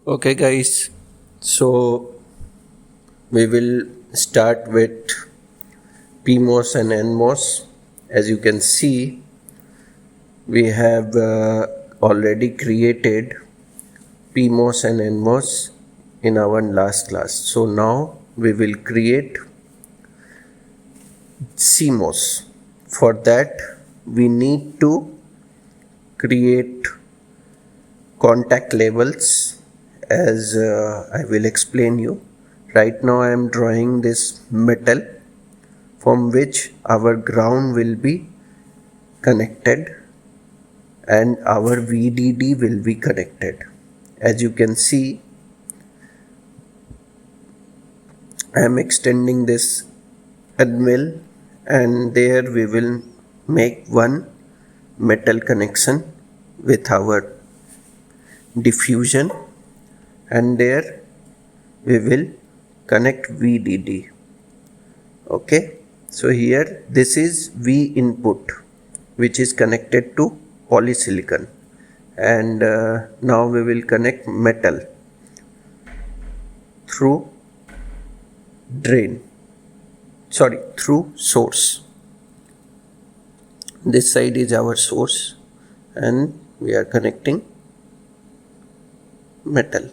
Okay, guys, so we will start with PMOS and NMOS. As you can see, we have already created PMOS and NMOS in our last class. So now we will create CMOS. For that, we need to create contact labels as I will explain you. Right now I am drawing this metal from which our ground will be connected and our VDD will be connected. As you can see, I am extending this anvil and there we will make one metal connection with our diffusion and there we will connect VDD. Okay, so here this is V input which is connected to polysilicon, and now we will connect metal through through source. This side is our source and we are connecting metal.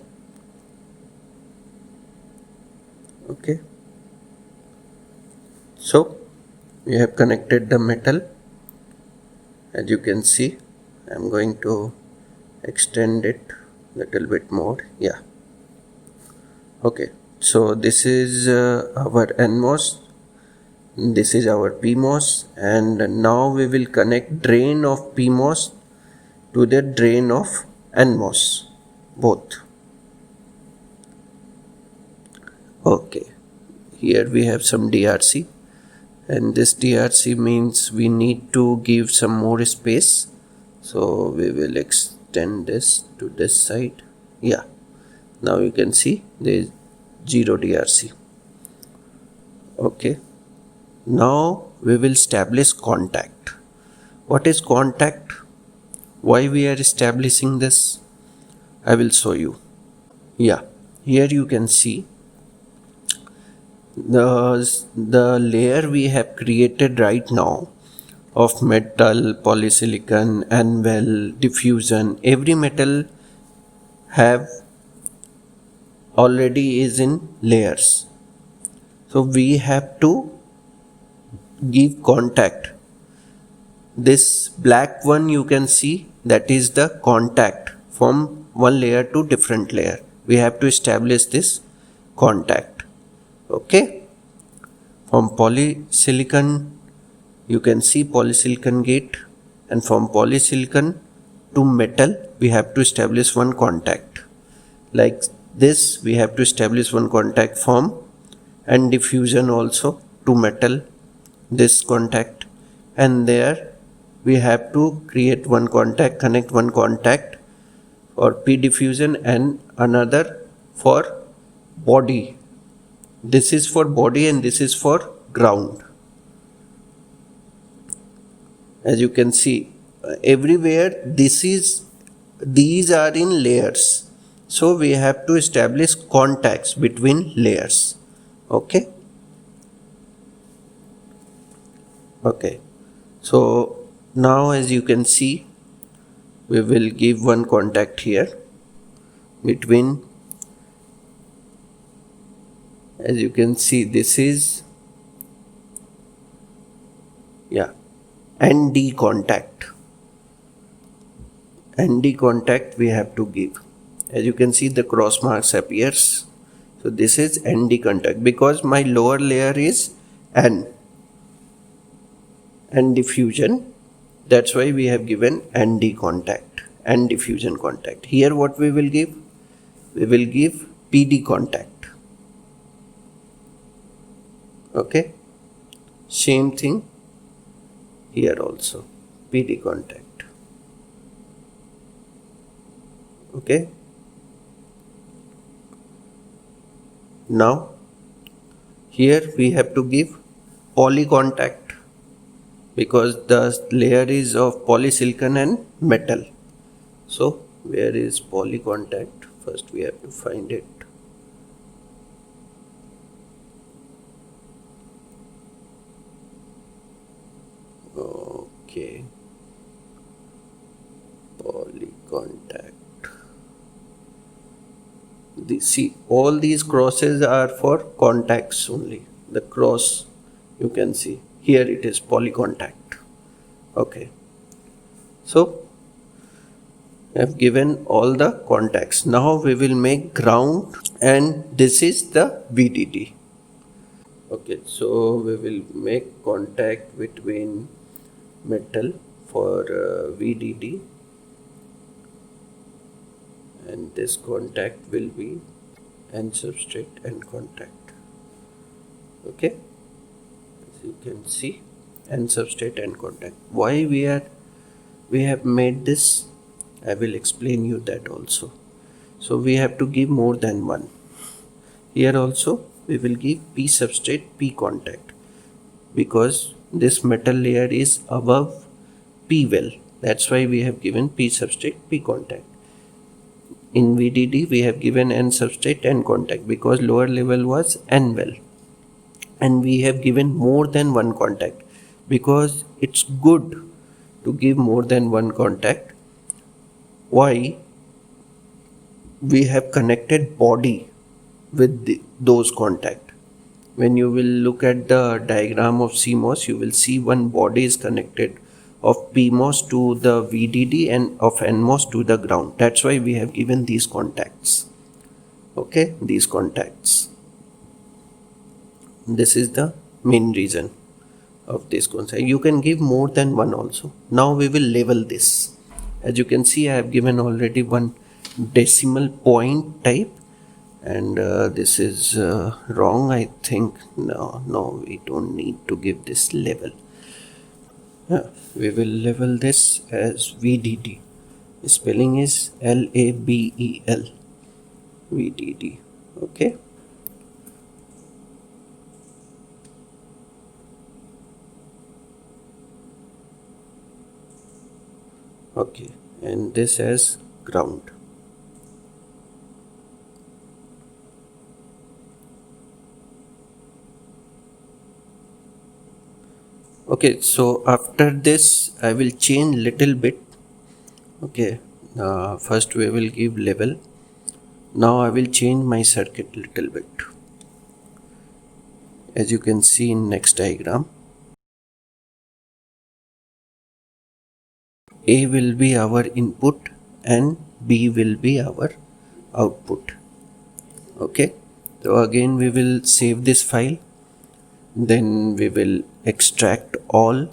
Okay, so we have connected the metal. As you can see, I am going to extend it a little bit more. Yeah, okay, so this is our NMOS, this is our PMOS, and now we will connect drain of PMOS to the drain of NMOS, both. Okay, here we have some DRC, and this DRC means we need to give some more space, so we will extend this to this side. Yeah, now you can see there is 0 DRC. Okay, now we will establish contact. What is contact? Why we are establishing this? I will show you. Yeah, here you can see the layer we have created right now of metal, polysilicon, anvil, diffusion. Every metal have already is in layers, so we have to give contact. This black one you can see, that is the contact from one layer to different layer. We have to establish this contact. Okay, from polysilicon you can see polysilicon gate, and from polysilicon to metal we have to establish one contact. Like this we have to establish one contact from, and diffusion also to metal, this contact, and there we have to create one contact, connect one contact for P diffusion and another for body. This is for body and this is for ground. As you can see, everywhere these are in layers, so we have to establish contacts between layers. Okay, so now as you can see, we will give one contact here between, as you can see, this is ND contact. ND contact we have to give. As you can see, the cross marks appears, so this is ND contact because my lower layer is N diffusion, that's why we have given ND contact, N diffusion contact. Here what we will give? We will give PD contact. Okay, same thing here also, PD contact. Okay, now here we have to give poly contact because the layer is of polysilicon and metal. So where is poly contact? first we have to find it. Okay, poly contact. See, all these crosses are for contacts only. The cross you can see here, it is poly contact. Okay, so I have given all the contacts. Now we will make ground, and this is the VDD. Okay, so we will make contact between metal for VDD, and this contact will be N substrate and contact. Okay, as you can see, N substrate and contact. Why we have made this, I will explain you that also. So we have to give more than one. Here also we will give P substrate P contact, because this metal layer is above P well. That's why we have given P substrate P contact. In VDD we have given N substrate N contact because lower level was N well, and we have given more than one contact because it's good to give more than one contact. Why? We have connected body with those contact. When you will look at the diagram of CMOS, you will see one body is connected of PMOS to the VDD and of NMOS to the ground. That's why we have given these contacts. Okay, these contacts. This is the main reason of this concept. You can give more than one also. Now we will label this. As you can see, I have given already one decimal point type, and this is wrong, I think. No, we don't need to give this label. We will label this as VDD. Spelling is LABEL. VDD. Okay. Okay, and this as ground. Okay, so after this I will change little bit. Okay, first we will give label. Now I will change my circuit little bit. As you can see in next diagram, A will be our input and B will be our output. Okay, so again we will save this file, then we will extract all.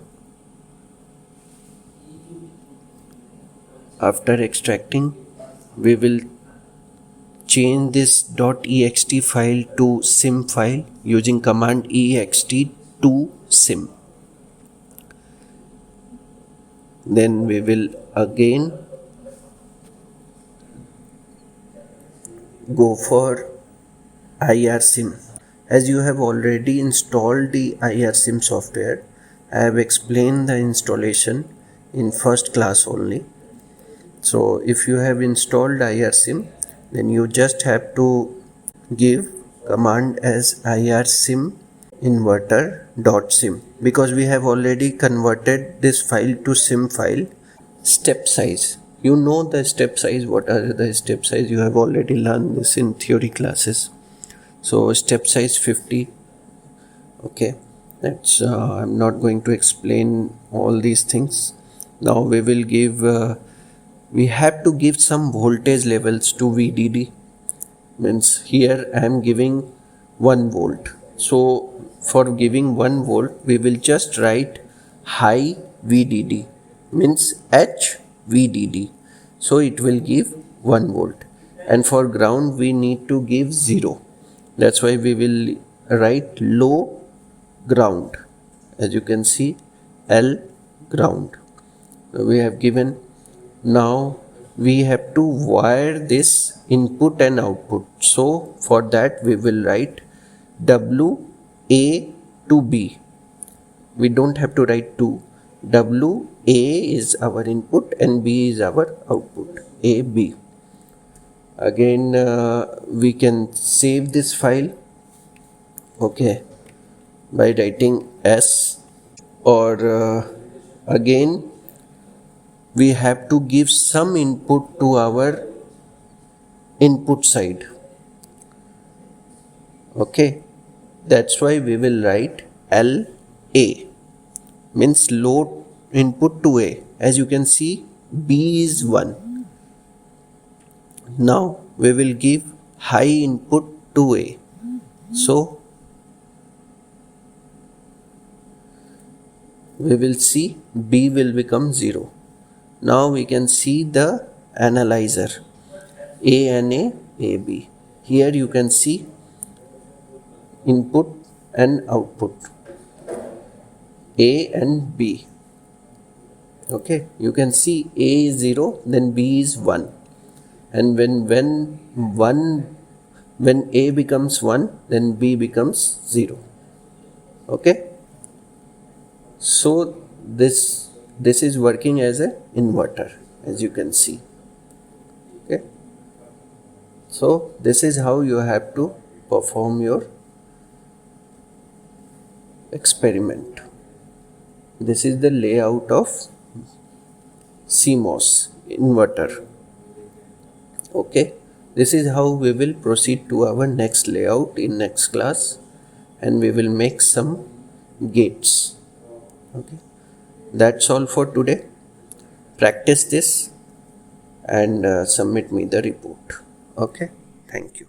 After extracting, we will change this .ext file to sim file using command ext to sim. Then we will again go for IRSIM. As you have already installed the IRSIM software, I have explained the installation in first class only. So if you have installed IRSIM, then you just have to give command as IRSIM inverter.sim, because we have already converted this file to sim file. Step size, you know the step size. What are the step size? You have already learned this in theory classes. So step size 50. Okay, that's I'm not going to explain all these things. Now we will give we have to give some voltage levels to VDD. Means here I am giving 1 volt. So for giving 1 volt, we will just write high VDD, means H VDD. So it will give 1 volt. And for ground, we need to give 0. That's why we will write low ground. As you can see, L ground. So we have given. Now we have to wire this input and output. So for that we will write W A to B. We don't have to write 2. W A is our input and B is our output. A B. Again we can save this file, okay, by writing S, or again we have to give some input to our input side, okay. That's why we will write LA, means load input to A. As you can see, B is 1. Now we will give high input to A. So we will see B will become 0. Now we can see the analyzer A and A, B. Here you can see input and output A and B. Okay, you can see A is 0, then B is 1. And when A becomes 1, then B becomes 0. Okay. So this is working as an inverter, as you can see. Okay. So this is how you have to perform your experiment. This is the layout of CMOS inverter. Okay, this is how we will proceed to our next layout in next class, and we will make some gates. Okay, that's all for today. Practice this and submit me the report. Okay, thank you.